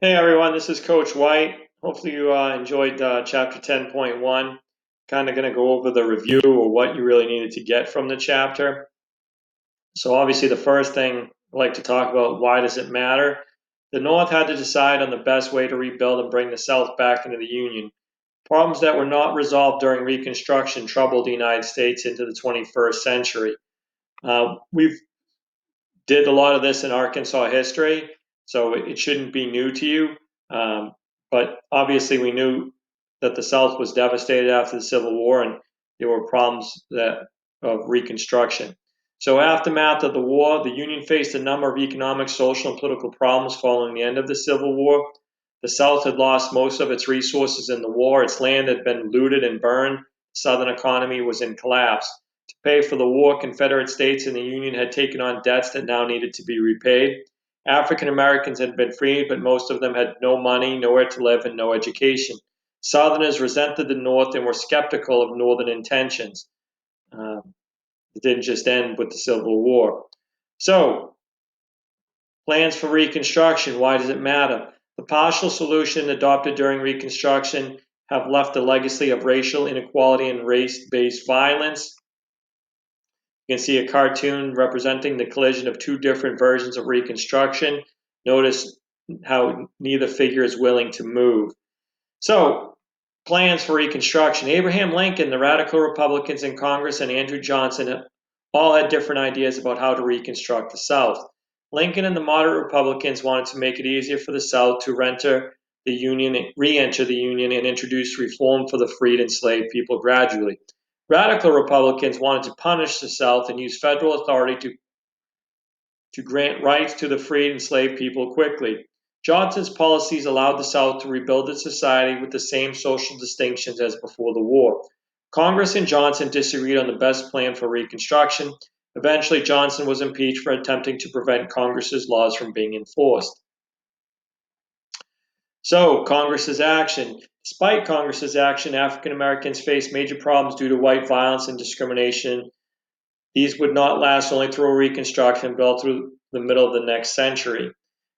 Hey everyone, this is Coach White. Hopefully you enjoyed chapter 10.1. Kind of going to go over the review or what you really needed to get from the chapter. So obviously the first thing I'd like to talk about, why does it matter? The North had to decide on the best way to rebuild and bring the South back into the Union. Problems that were not resolved during Reconstruction troubled the United States into the 21st century. We've did a lot of this in Arkansas history, so it shouldn't be new to you. Um, but obviously, we knew that the South was devastated after the Civil War, and there were problems of Reconstruction. So, aftermath of the war, the Union faced a number of economic, social, and political problems following the end of the Civil War. The South had lost most of its resources in the war. Its land had been looted and burned. The Southern economy was in collapse. To pay for the war, Confederate states and the Union had taken on debts that now needed to be repaid. African Americans had been freed, but most of them had no money, nowhere to live, and no education. Southerners resented the North and were skeptical of Northern intentions. It didn't just end with the Civil War. So, plans for Reconstruction, why does it matter? The partial solution adopted during Reconstruction have left a legacy of racial inequality and race-based violence. You can see a cartoon representing the collision of two different versions of Reconstruction. Notice how neither figure is willing to move. So, plans for Reconstruction. Abraham Lincoln, the radical Republicans in Congress, and Andrew Johnson all had different ideas about how to reconstruct the South. Lincoln and the moderate Republicans wanted to make it easier for the South to re-enter the Union and introduce reform for the freed and enslaved people gradually. Radical Republicans wanted to punish the South and use federal authority to grant rights to the freed and enslaved people quickly. Johnson's policies allowed the South to rebuild its society with the same social distinctions as before the war. Congress and Johnson disagreed on the best plan for Reconstruction. Eventually, Johnson was impeached for attempting to prevent Congress's laws from being enforced. So, Congress's action. Despite Congress's action, African Americans faced major problems due to white violence and discrimination. These would not last only through Reconstruction, but all through the middle of the next century.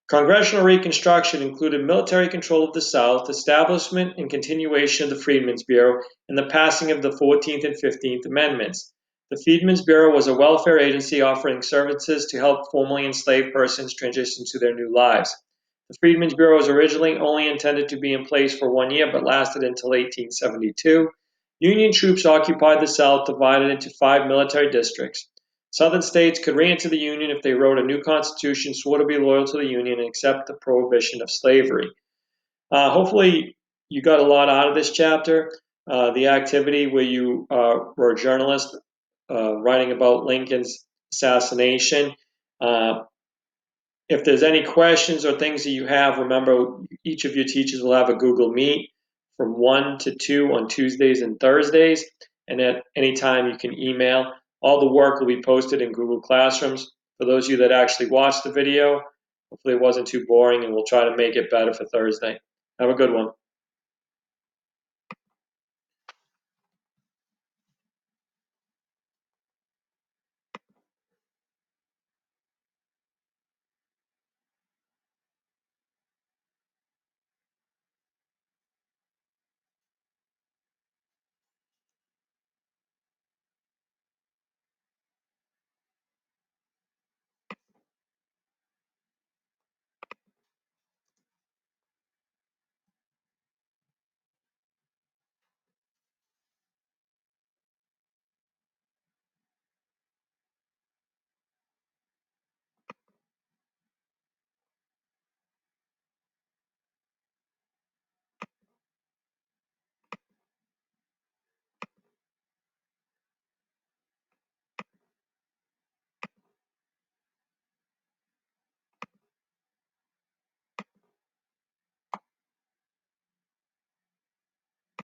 Congressional Reconstruction included military control of the South, establishment and continuation of the Freedmen's Bureau, and the passing of the 14th and 15th Amendments. The Freedmen's Bureau was a welfare agency offering services to help formerly enslaved persons transition to their new lives. The Freedmen's Bureau was originally only intended to be in place for 1 year, but lasted until 1872. Union troops occupied the South, divided into 5 military districts. Southern states could re-enter the Union if they wrote a new constitution, swore to be loyal to the Union, and accept the prohibition of slavery. Hopefully, you got a lot out of this chapter. The activity where you were a journalist writing about Lincoln's assassination. Uh, if there's any questions or things that you have, remember each of your teachers will have a Google Meet from 1 to 2 on Tuesdays and Thursdays. And at any time you can email. All the work will be posted in Google Classrooms. For those of you that actually watched the video, hopefully it wasn't too boring, and we'll try to make it better for Thursday. Have a good one.